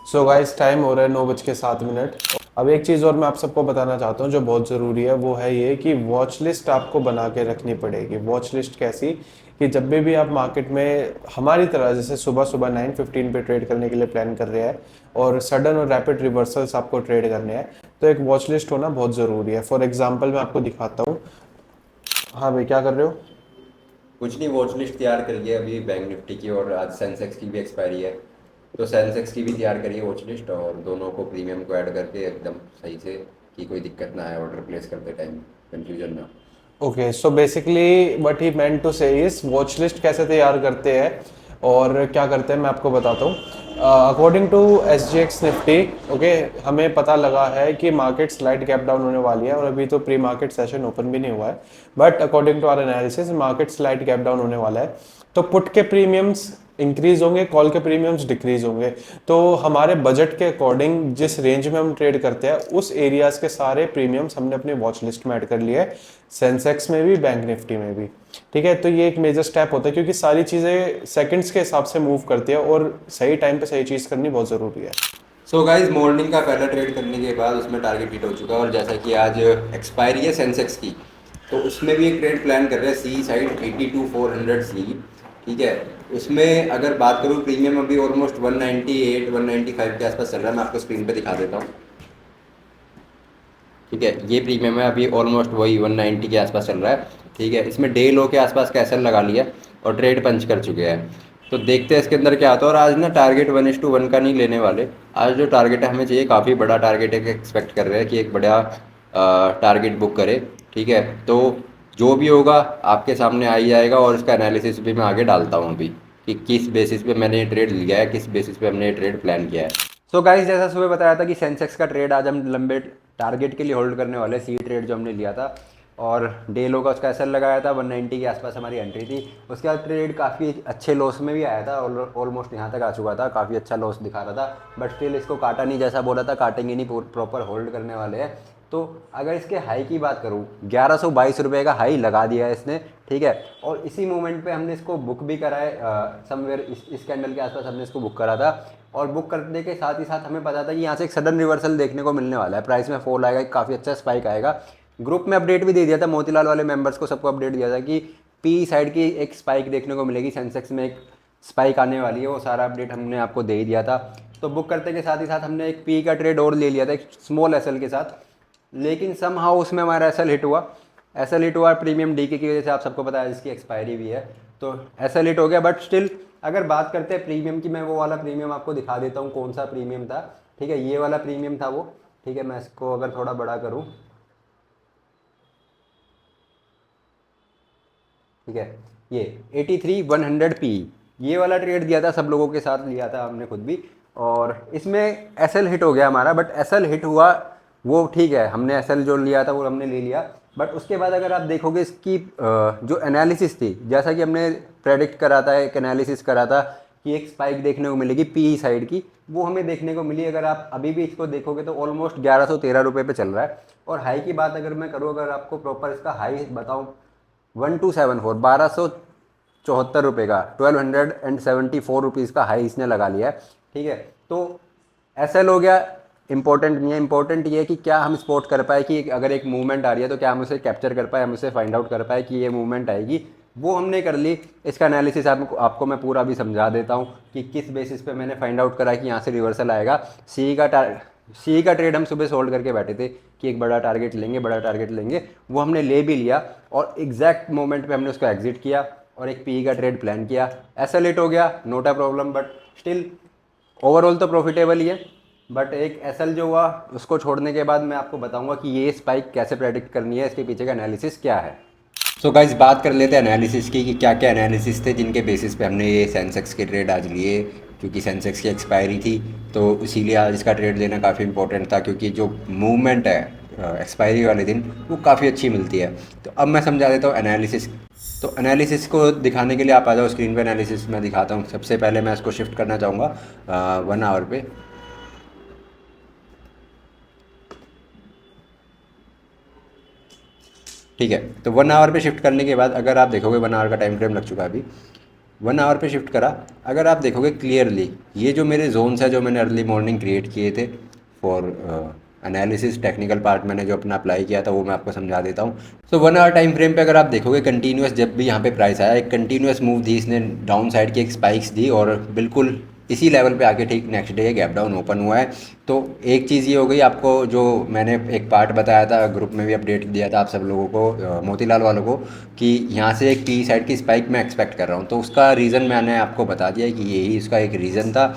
So guys time हो रहा है 9:07। अब एक चीज़ और मैं आप सबको बताना चाहता हूँ जो बहुत ज़रूरी है, वो है ये कि वॉच लिस्ट आपको बना के रखनी पड़ेगी। वॉच लिस्ट कैसी कि जब भी आप मार्केट में हमारी तरह जैसे सुबह सुबह 9:15 पे ट्रेड करने के लिए प्लान कर रहे हैं और सडन और रैपिड रिवर्सल्स आपको ट्रेड करने हैं, तो एक वॉच लिस्ट होना बहुत ज़रूरी है। फॉर एग्जाम्पल मैं आपको दिखाता हूँ। हाँ भाई, क्या कर रहे हो? कुछ नहीं, वॉच लिस्ट तैयार करी है अभी बैंक निफ्टी की, और आज सेंसेक्स की भी एक्सपायरी है। तो सेंसेक्स की भी तैयार करी है वॉच लिस्ट, और दोनों को प्रीमियम को ऐड करके एकदम सही से, कि कोई दिक्कत ना आए ऑर्डर प्लेस करते टाइम, कंफ्यूजन ना हो। Okay, so basically what he meant to say is watch list कैसे तैयार करते हैं और क्या करते हैं मैं आपको बताता हूँ। According to S G X Nifty, okay, हमें पता लगा है कि मार्केट स्लाइड गैप डाउन होने वाली है और अभी तो प्री मार्केट सेशन ओपन भी नहीं हुआ है, but according to our analysis market slide gap down होने वाला है। तो पुट के प्रीमियम्स इंक्रीज होंगे, कॉल के प्रीमियम्स डिक्रीज होंगे। तो हमारे बजट के अकॉर्डिंग जिस रेंज में हम ट्रेड करते हैं उस एरियाज के सारे प्रीमियम्स हमने अपनी वॉच लिस्ट में ऐड कर लिए, सेंसेक्स में भी, बैंक निफ्टी में भी। ठीक है, तो ये एक मेजर स्टेप होता है क्योंकि सारी चीज़ें सेकंड्स के हिसाब से मूव करती है और सही टाइम पे सही चीज़ करनी बहुत ज़रूरी है। सो गाइज, मॉर्निंग का पहला ट्रेड करने के बाद उसमें टारगेट हिट हो चुका है, और जैसा कि आज एक्सपायरी है सेंसेक्स की, तो उसमें भी एक ट्रेड प्लान कर रहे हैं सी साइड 82,400 सी। ठीक है, उसमें अगर बात करूँ प्रीमियम अभी ऑलमोस्ट 198 195 के आसपास चल रहा है। मैं आपको स्क्रीन पे दिखा देता हूँ। ठीक है, ये प्रीमियम है अभी ऑलमोस्ट वही 190 के आसपास चल रहा है। ठीक है, इसमें डे लो के आसपास कैसल लगा लिया और ट्रेड पंच कर चुके हैं। तो देखते हैं इसके अंदर क्या आता है। और आज ना टारगेट 1:1 का नहीं लेने वाले। आज जो टारगेट है हमें चाहिए, काफ़ी बड़ा टारगेट है, एक्सपेक्ट कर रहे हैं कि एक बड़ा टारगेट बुक करे। ठीक है, तो जो भी होगा आपके सामने आ ही जाएगा, और इसका एनालिसिस भी मैं आगे डालता हूँ अभी, कि किस बेसिस पे मैंने ये ट्रेड लिया है, किस बेसिस पे हमने ये ट्रेड प्लान किया है। सो गाइस, जैसा सुबह बताया था कि सेंसेक्स का ट्रेड आज हम लंबे टारगेट के लिए होल्ड करने वाले, सी ट्रेड जो हमने लिया था, और डे लो का उसका एसएल लगाया था 190 के आसपास हमारी एंट्री थी। उसके बाद ट्रेड काफ़ी अच्छे लॉस में भी आया था, ऑलमोस्ट यहाँ तक आ चुका था, काफ़ी अच्छा लॉस दिखा रहा था, बट स्टिल इसको काटा नहीं, जैसा बोला था काटेंगे नहीं, प्रॉपर होल्ड करने वाले हैं। तो अगर इसके हाई की बात करूँ, 1122 का हाई लगा दिया है इसने। ठीक है, और इसी मोमेंट पे हमने इसको बुक भी करा है, समवेयर इस कैंडल के आसपास हमने इसको बुक करा था। और बुक करने के साथ ही साथ हमें पता था कि यहाँ से एक सडन रिवर्सल देखने को मिलने वाला है, प्राइस में फॉल आएगा, काफ़ी अच्छा स्पाइक आएगा। ग्रुप में अपडेट भी दे दिया था, मोतीलाल वाले मेंबर्स को सबको अपडेट दिया था कि पी साइड की एक स्पाइक देखने को मिलेगी, सेंसेक्स में एक स्पाइक आने वाली है, वो सारा अपडेट हमने आपको दे ही दिया था। तो बुक करते के साथ ही साथ हमने एक पी का ट्रेड और ले लिया था, एक स्मॉल एसएल के साथ। लेकिन सम हाउ उसमें हमारा एसएल हिट हुआ। एसएल हिट हुआ प्रीमियम डीके की वजह से, आप सबको पता है जिसकी एक्सपायरी भी है। तो एसएल हिट हो गया, बट स्टिल अगर बात करते हैं प्रीमियम की, मैं वो वाला प्रीमियम आपको दिखा देता हूँ कौन सा प्रीमियम था। ठीक है, ये वाला प्रीमियम था वो। ठीक है, मैं इसको अगर थोड़ा बड़ा करूँ, ठीक है, ये 83,100 पी, ये वाला ट्रेड दिया था, सब लोगों के साथ लिया था हमने खुद भी। और इसमें एसएल हिट हो गया हमारा, बट एसएल हिट हुआ वो ठीक है, हमने एसएल जो लिया था वो हमने ले लिया। बट उसके बाद अगर आप देखोगे इसकी जो एनालिसिस थी, जैसा कि हमने प्रेडिक्ट करा था, एक एनालिसिस करा था कि एक स्पाइक देखने को मिलेगी पी साइड की, वो हमें देखने को मिली। अगर आप अभी भी इसको देखोगे तो ऑलमोस्ट 1113 रुपये पे चल रहा है। और हाई की बात अगर मैं करूँ, अगर आपको प्रॉपर इसका हाई बताऊँ, 1274, 1274 रुपये का, 1274 रुपीज़ का हाई इसने लगा लिया है। ठीक है, तो एसएल हो गया, इंपॉर्टेंट नहीं है, इंपॉर्टेंट ये है कि क्या हम स्पॉट कर पाए कि अगर एक मूवमेंट आ रही है तो क्या हम उसे कैप्चर कर पाए, हम उसे फाइंड आउट कर पाए कि ये मूवमेंट आएगी। वो हमने कर ली। इसका एनालिसिस आपको मैं पूरा भी समझा देता हूँ कि किस बेसिस पे मैंने फाइंड आउट करा कि यहाँ से रिवर्सल आएगा। सी का ट्रेड हम सुबह सोल्ड करके बैठे थे कि एक बड़ा टारगेट लेंगे, बड़ा टारगेट लेंगे, वो हमने ले भी लिया, और एग्जैक्ट मोमेंट पे हमने उसको एग्जिट किया और एक पी का ट्रेड प्लान किया। ऐसा लेट हो गया, note a problem, but still overall तो प्रॉफिटेबल ही है। बट एक एसएल जो हुआ उसको छोड़ने के बाद मैं आपको बताऊंगा कि ये स्पाइक कैसे प्रेडिक्ट करनी है, इसके पीछे का एनालिसिस क्या है। सो गाइज, बात कर लेते हैं एनालिसिस की, कि क्या क्या एनालिसिस थे जिनके बेसिस पे हमने ये सेंसेक्स के ट्रेड आज लिए। क्योंकि सेंसेक्स की एक्सपायरी थी, तो इसीलिए आज इसका ट्रेड लेना काफ़ी इंपॉर्टेंट था, क्योंकि जो मूवमेंट है एक्सपायरी वाले दिन, वो काफ़ी अच्छी मिलती है। तो अब मैं समझा देता हूँ एनालिसिस। तो एनालिसिस को दिखाने के लिए आप आ जाओ स्क्रीन पे, एनालिसिस मैं दिखाता हूँ। सबसे पहले मैं इसको शिफ्ट करना चाहूँगा 1 आवर पे। ठीक है, तो 1 आवर पे शिफ्ट करने के बाद अगर आप देखोगे 1 आवर का टाइम फ्रेम लग चुका है अभी। 1 आवर पे शिफ्ट करा। अगर आप देखोगे क्लियरली ये जो मेरे जोन्स है जो मैंने अर्ली मॉर्निंग क्रिएट किए थे फॉर एनालिसिस, टेक्निकल पार्ट मैंने जो अपना अप्लाई किया था वो मैं आपको समझा देता हूँ। सो 1 आवर टाइम फ्रेम पे अगर आप देखोगे कंटिन्यूस जब भी यहाँ पे प्राइस आया, एक कंटिन्यूस मूव दी इसने, डाउन साइड की एक स्पाइक्स दी और बिल्कुल इसी लेवल पे आके ठीक next day gap down open हुआ है। तो एक चीज़ ये हो गई, आपको जो मैंने एक पार्ट बताया था ग्रुप में भी अपडेट दिया था आप सब लोगों को, मोतीलाल वालों को, कि यहाँ से एक पी साइड की स्पाइक मैं एक्सपेक्ट कर रहा हूँ। तो उसका रीज़न मैंने आपको बता दिया कि यही उसका एक रीज़न था।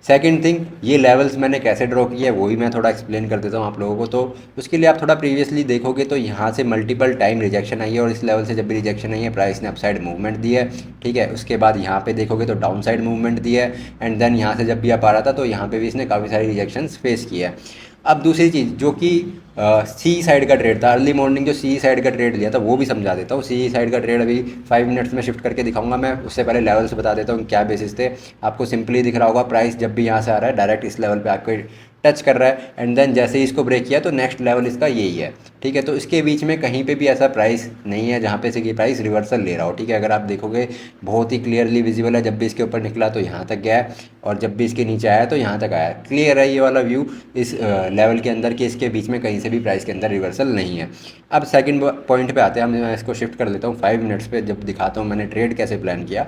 सेकंड थिंग, ये लेवल्स मैंने कैसे ड्रॉ किया है वो भी मैं थोड़ा एक्सप्लेन कर देता हूँ आप लोगों को। तो उसके लिए आप थोड़ा प्रीवियसली देखोगे तो यहाँ से मल्टीपल टाइम रिजेक्शन आई है और इस लेवल से जब भी रिजेक्शन आई है प्राइस ने अपसाइड मूवमेंट दी है, ठीक है। उसके बाद यहाँ पे देखोगे तो डाउन साइड मूवमेंट दी है एंड देन यहाँ से जब भी आप आ रहा था तो यहाँ पे भी इसने काफ़ी सारी रिजेक्शंस फेस किया है। अब दूसरी चीज़ जो कि सी साइड का ट्रेड था, अर्ली मॉर्निंग जो सी साइड का ट्रेड लिया था वो भी समझा देता हूँ। सी साइड का ट्रेड अभी 5 मिनट्स में शिफ्ट करके दिखाऊंगा मैं, उससे पहले लेवल्स बता देता हूँ क्या बेसिस थे। आपको सिंपली दिख रहा होगा प्राइस जब भी यहाँ से आ रहा है डायरेक्ट इस लेवल पे आपको टच कर रहा है एंड देन जैसे ही इसको ब्रेक किया तो नेक्स्ट लेवल इसका यही है, ठीक है। तो इसके बीच में कहीं पे भी ऐसा प्राइस नहीं है जहाँ पे से कि प्राइस रिवर्सल ले रहा हो, ठीक है। अगर आप देखोगे बहुत ही क्लियरली विजिबल है, जब भी इसके ऊपर निकला तो यहाँ तक गया है और जब भी इसके नीचे आया तो यहाँ तक आया। क्लियर है ये वाला व्यू इस लेवल के अंदर कि इसके बीच में कहीं से भी प्राइस के अंदर रिवर्सल नहीं है। अब सेकंड पॉइंट पे आते हैं, मैं इसको शिफ्ट कर लेता हूँ 5 मिनट्स पे, जब दिखाता हूँ मैंने ट्रेड कैसे प्लान किया,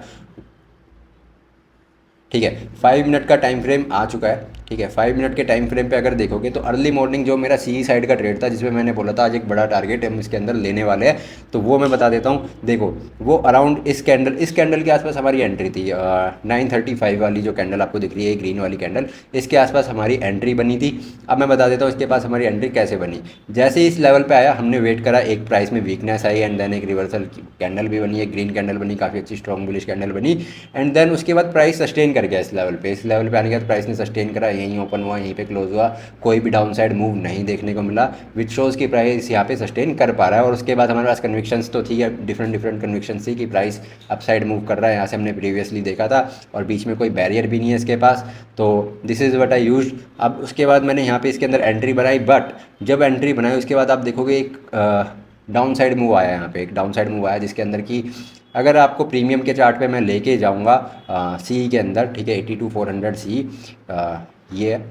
ठीक है। 5 मिनट का टाइम फ्रेम आ चुका है, ठीक है। 5 मिनट के टाइम फ्रेम पे अगर देखोगे तो अर्ली मॉर्निंग जो मेरा सी साइड का ट्रेड था जिसमें मैंने बोला था आज एक बड़ा टारगेट हम इसके अंदर लेने वाले हैं, तो वो मैं बता देता हूँ। देखो वो अराउंड इस कैंडल के आसपास हमारी एंट्री थी, 935 वाली जो कैंडल आपको दिख रही है ग्रीन वाली कैंडल, इसके आसपास हमारी एंट्री बनी थी। अब मैं बता देता हूँ इसके पास हमारी एंट्री कैसे बनी। जैसे ही इस लेवल पर आया हमने वेट करा, एक प्राइस में वीकनेस आई एंड देन एक रिवर्सल कैंडल भी बनी, एक ग्रीन कैंडल बनी, काफ़ी अच्छी स्ट्रॉन्ग बुलिश कैंडल बनी एंड देन उसके बाद प्राइस सस्टेन कर गया इस लेवल पे। इस लेवल पे आने के बाद प्राइस ने सस्टेन करा, यहीं ओपन हुआ, यहीं पे क्लोज हुआ, कोई भी डाउन साइड मूव नहीं देखने को मिला, विच शोज़ की प्राइस यहाँ पे सस्टेन कर पा रहा है। और उसके बाद हमारे पास कन्विक्शंस तो थी, डिफरेंट कन्विक्शंस थी कि प्राइस अपसाइड मूव कर रहा है, यहाँ से हमने प्रीवियसली देखा था और बीच में कोई बैरियर भी नहीं है इसके पास। तो this is what I used. अब उसके बाद मैंने यहाँ पे इसके अंदर एंट्री बनाई, बट जब एंट्री बनाई उसके बाद आप देखोगे एक डाउन साइड मूव आया, यहाँ पे एक डाउन साइड मूव आया जिसके अंदर की अगर आपको प्रीमियम के चार्ट पे मैं लेके जाऊँगा सी के अंदर, ठीक है, 82,400 सी ये है।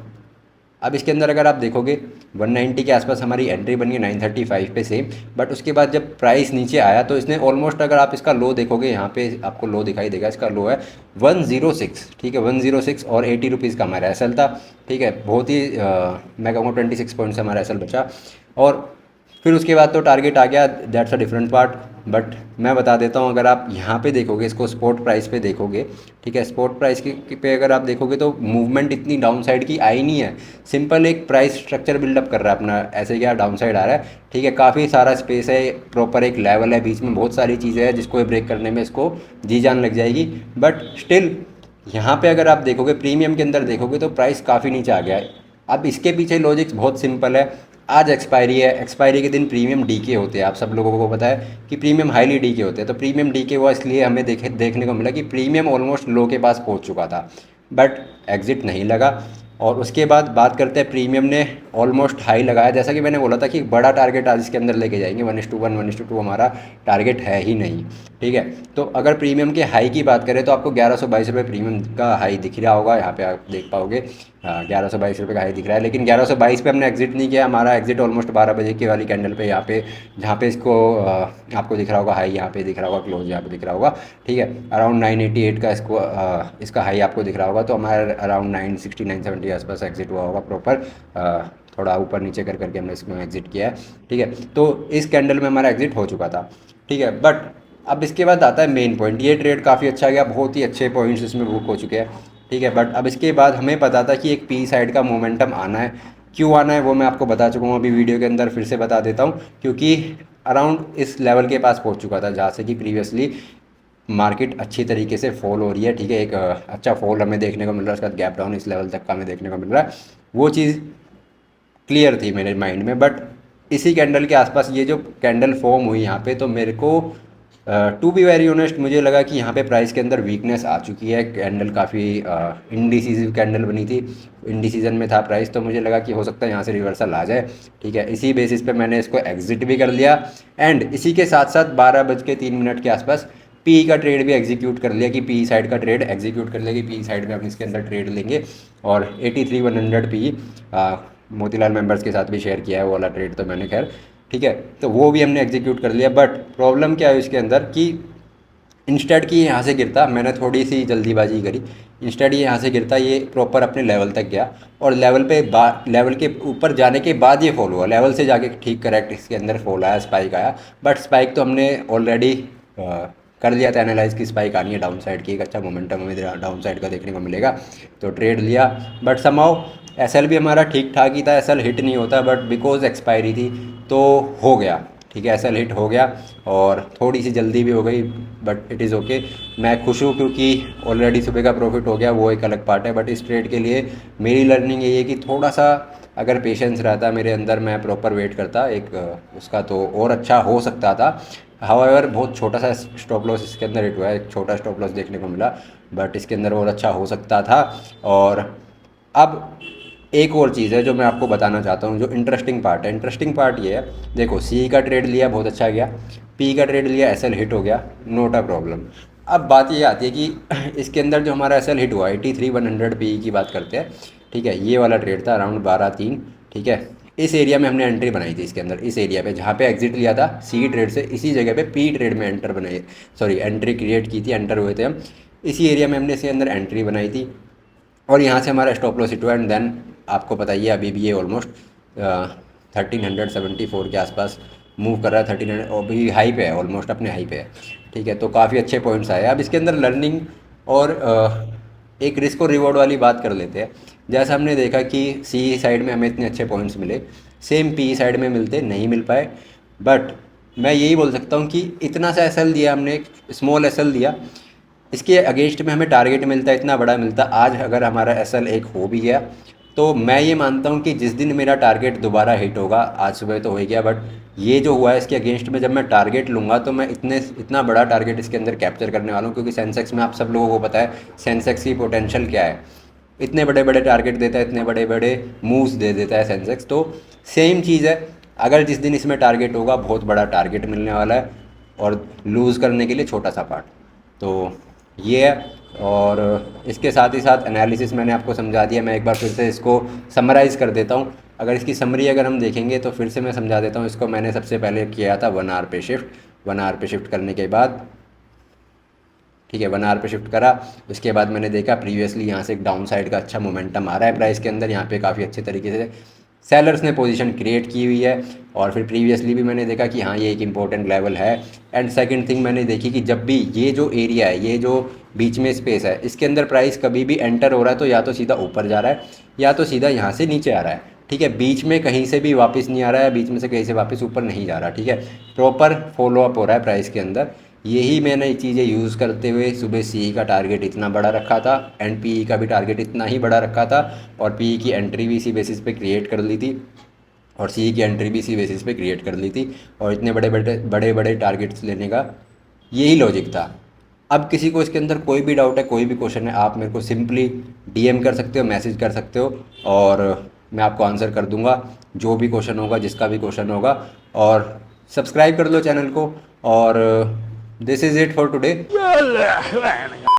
अब इसके अंदर अगर आप देखोगे 190 के आसपास हमारी एंट्री बनी है 935 पे से, बट उसके बाद जब प्राइस नीचे आया तो इसने ऑलमोस्ट, अगर आप इसका लो देखोगे यहाँ पे आपको लो दिखाई देगा, इसका लो है 106, ठीक है, 106 और 80 रुपीज़ का हमारा एसएल था, ठीक है। बहुत ही मैं कहूँगा 26 पॉइंट से हमारा एसएल बचा और फिर उसके बाद तो टारगेट आ गया, that's a different part. But मैं बता देता हूँ अगर आप यहाँ पे देखोगे इसको स्पॉट प्राइस पे देखोगे, ठीक है, स्पॉट प्राइस की पे अगर आप देखोगे तो मूवमेंट इतनी डाउन साइड की आई नहीं है, सिंपल एक प्राइस स्ट्रक्चर बिल्डअप कर रहा है अपना, ऐसे क्या डाउन साइड आ रहा है, ठीक है। काफ़ी सारा स्पेस है, प्रॉपर एक लेवल है, बीच में बहुत सारी चीज़ें हैं जिसको ब्रेक करने में इसको जी जान लग जाएगी, बट स्टिल यहाँ पे अगर आप देखोगे प्रीमियम के अंदर देखोगे तो प्राइस काफ़ी नीचे आ गया है। अब इसके पीछे लॉजिक्स बहुत सिंपल है, आज एक्सपायरी है, एक्सपायरी के दिन प्रीमियम डीके होते हैं, आप सब लोगों को पता है कि प्रीमियम हाईली डीके होते हैं। तो प्रीमियम डीके हुआ इसलिए हमें देखने को मिला कि प्रीमियम ऑलमोस्ट लो के पास पहुंच चुका था बट एग्जिट नहीं लगा। और उसके बाद बात करते हैं प्रीमियम ने ऑलमोस्ट हाई लगाया, जैसा कि मैंने बोला था कि बड़ा टारगेट आज इसके अंदर लेके जाएंगे, 1:1 1:2 हमारा टारगेट है ही नहीं, ठीक है। तो अगर प्रीमियम के हाई की बात करें तो आपको 1122 रुपये प्रीमियम का हाई दिख रहा होगा, यहाँ पे आप देख पाओगे 1122 रुपये का हाई दिख रहा है, लेकिन 1122 पे हमने एग्जिट नहीं किया, हमारा एग्जिट ऑलमोस्ट 12 बजे की वाली कैंडल पे यहाँ पे, जहाँ पे इसको आपको दिख रहा होगा हाई, यहाँ पे दिख रहा होगा क्लोज, यहाँ पे दिख रहा होगा, ठीक है, अराउंड 988 का इसको इसका हाई आपको दिख रहा होगा। तो हमारा अराउंड 960 970 के आसपास एग्जिट हुआ होगा प्रॉपर, थोड़ा ऊपर नीचे कर करके हमने इसमें एग्जिट किया है, ठीक है। तो इस कैंडल में हमारा एग्जिट हो चुका था, ठीक है। बट अब इसके बाद आता है मेन पॉइंट, ये ट्रेड काफ़ी अच्छा गया, बहुत ही अच्छे पॉइंट्स इसमें बुक हो चुके हैं, ठीक है। बट अब इसके बाद हमें पता था कि एक पी साइड का मोमेंटम आना है, क्यों आना है वो मैं आपको बता चुका हूँ अभी वीडियो के अंदर, फिर से बता देता हूँ, क्योंकि अराउंड इस लेवल के पास पहुँच चुका था जहाँ से कि प्रीवियसली मार्केट अच्छी तरीके से फॉल हो रही है, ठीक है, एक अच्छा फॉल हमें देखने को मिल रहा है, उसका गैप डाउन इस लेवल तक का हमें देखने को मिल रहा है, वो चीज़ क्लियर थी मेरे माइंड में। बट इसी कैंडल के आसपास ये जो कैंडल फॉर्म हुई यहाँ पे, तो मेरे को टू बी वेरी ऑनेस्ट मुझे लगा कि यहाँ पे प्राइस के अंदर वीकनेस आ चुकी है, कैंडल काफ़ी इंडिसीजिव कैंडल बनी थी, इंडिसीजन में था प्राइस, तो मुझे लगा कि हो सकता है यहाँ से रिवर्सल आ जाए, ठीक है। इसी बेसिस पे मैंने इसको एग्जिट भी कर लिया एंड इसी के साथ साथ 12:03 के आसपास पी का ट्रेड भी एग्जीक्यूट कर लिया कि पी साइड का ट्रेड एग्जीक्यूट कर लिया कि पी साइड में हम इसके अंदर ट्रेड लेंगे। और 83 100 पी मोतीलाल मेंबर्स के साथ भी शेयर किया है वो वाला ट्रेड तो मैंने, खैर ठीक है, तो वो भी हमने एग्जीक्यूट कर लिया। बट प्रॉब्लम क्या है इसके अंदर कि इंस्टेड कि यहाँ से गिरता, मैंने थोड़ी सी जल्दीबाजी करी, इंस्टेड ये यहाँ से गिरता, ये प्रॉपर अपने लेवल तक गया और लेवल के ऊपर जाने के बाद ये फॉल हुआ, लेवल से जाके ठीक करेक्ट इसके अंदर फॉल आया, स्पाइक आया। बट स्पाइक तो हमने ऑलरेडी कर लिया था एनालाइज की स्पाइक आनी है डाउन साइड की, एक अच्छा मोमेंटम हमें डाउन साइड का देखने को मिलेगा, तो ट्रेड लिया। बट समहाउ एसएल भी हमारा ठीक ठाक ही था, एसएल हिट नहीं होता बट बिकॉज एक्सपायरी थी तो हो गया, ठीक है, एसएल हिट हो गया और थोड़ी सी जल्दी भी हो गई बट इट इज़ ओके। मैं खुश हूँ क्योंकि ऑलरेडी सुबह का प्रॉफिट हो गया, वो एक अलग पार्ट है। बट इस ट्रेड के लिए मेरी लर्निंग यही है कि थोड़ा सा अगर पेशेंस रहता मेरे अंदर, मैं प्रॉपर वेट करता एक उसका, तो और अच्छा हो सकता था। हाउएवर बहुत छोटा सा स्टॉप लॉस इसके अंदर हिट हुआ है, एक छोटा स्टॉप लॉस देखने को मिला, बट इसके अंदर और अच्छा हो सकता था। और अब एक और चीज़ है जो मैं आपको बताना चाहता हूँ, जो इंटरेस्टिंग पार्ट है। इंटरेस्टिंग पार्ट ये है, देखो सी का ट्रेड लिया बहुत अच्छा गया, पी का ट्रेड लिया एसएल हिट हो गया, नोट अ प्रॉब्लम। अब बात ये आती है कि इसके अंदर जो हमारा एसएल हिट हुआ 83 100 पी की बात करते हैं, ठीक है, ये वाला ट्रेड था अराउंड 12-3, ठीक है, इस एरिया में हमने एंट्री बनाई थी इसके अंदर, इस एरिया पे जहाँ पे एग्जिट लिया था सी ट्रेड से, इसी जगह पे पी ट्रेड में एंट्री क्रिएट की थी, एंटर हुए थे हम, इसी एरिया में हमने इसके अंदर एंट्री बनाई थी और यहाँ से हमारा स्टॉप लॉस हिट हुआ। एंड देन आपको बताइए अभी भी ये ऑलमोस्ट 1374 के आसपास मूव कर रहा है, 1300 अभी हाई पे है, ऑलमोस्ट अपने हाई पे है, ठीक है, तो काफ़ी अच्छे पॉइंट्स आए। अब इसके अंदर लर्निंग और एक रिस्क और रिवॉर्ड वाली बात कर लेते हैं। जैसा हमने देखा कि सी साइड में हमें इतने अच्छे पॉइंट्स मिले, सेम पी साइड में मिलते नहीं मिल पाए, बट मैं यही बोल सकता हूँ कि इतना सा एसएल दिया हमने, एक स्मॉल एसएल दिया, इसके अगेंस्ट में हमें टारगेट मिलता, इतना बड़ा मिलता। आज अगर हमारा एसएल एक हो भी गया तो मैं ये मानता हूँ कि जिस दिन मेरा टारगेट दोबारा हिट होगा, आज सुबह तो हो ही गया, बट ये जो हुआ है इसके अगेंस्ट में जब मैं टारगेट लूँगा तो मैं इतना बड़ा टारगेट इसके अंदर कैप्चर करने वाला हूँ, क्योंकि सेंसेक्स में आप सब लोगों को पता है सेंसेक्स की पोटेंशियल क्या है, इतने बड़े बड़े टारगेट देता है, इतने बड़े बड़े मूव्स दे देता है सेंसेक्स। तो सेम चीज़ है, अगर जिस दिन इसमें टारगेट होगा बहुत बड़ा टारगेट मिलने वाला है और लूज़ करने के लिए छोटा सा पार्ट, तो ये है। और इसके साथ ही साथ एनालिसिस मैंने आपको समझा दिया, मैं एक बार फिर से इसको समराइज़ कर देता हूँ। अगर इसकी समरी अगर हम देखेंगे तो फिर से मैं समझा देता हूँ इसको। मैंने सबसे पहले किया था 1 आवर पे शिफ्ट, 1 आवर पे शिफ्ट करने के बाद, ठीक है, 1 आवर पे शिफ्ट करा, उसके बाद मैंने देखा प्रीवियसली यहाँ से एक डाउन साइड का अच्छा मोमेंटम आ रहा है प्राइस के अंदर, यहाँ पे काफ़ी अच्छे तरीके से सेलर्स ने पोजीशन क्रिएट की हुई है। और फिर प्रीवियसली भी मैंने देखा कि हाँ ये एक इंपॉर्टेंट लेवल है। एंड सेकंड थिंग मैंने देखी कि जब भी ये जो एरिया है, ये जो बीच में स्पेस है, इसके अंदर प्राइस कभी भी एंटर हो रहा है तो या तो सीधा ऊपर जा रहा है या तो सीधा यहाँ से नीचे आ रहा है, ठीक है, बीच में कहीं से भी वापस नहीं आ रहा है, बीच में से कहीं से वापस ऊपर नहीं जा रहा, ठीक है, प्रॉपर फॉलो अप हो रहा है प्राइस के अंदर। यही मैंने चीज़ें यूज़ करते हुए सुबह सी का टारगेट इतना बड़ा रखा था एंड पी का भी टारगेट इतना ही बड़ा रखा था, और पी की एंट्री भी इसी बेसिस पे क्रिएट कर ली थी और सी की एंट्री भी इसी बेसिस पे क्रिएट कर ली थी, और इतने बड़े बड़े टारगेट्स लेने का यही लॉजिक था। अब किसी को इसके अंदर कोई भी डाउट है, कोई भी क्वेश्चन है, आप मेरे को सिंपली डीएम कर सकते हो, मैसेज कर सकते हो और मैं आपको आंसर कर दूंगा, जो भी क्वेश्चन होगा, जिसका भी क्वेश्चन होगा। और सब्सक्राइब कर लो चैनल को। और this is it for today.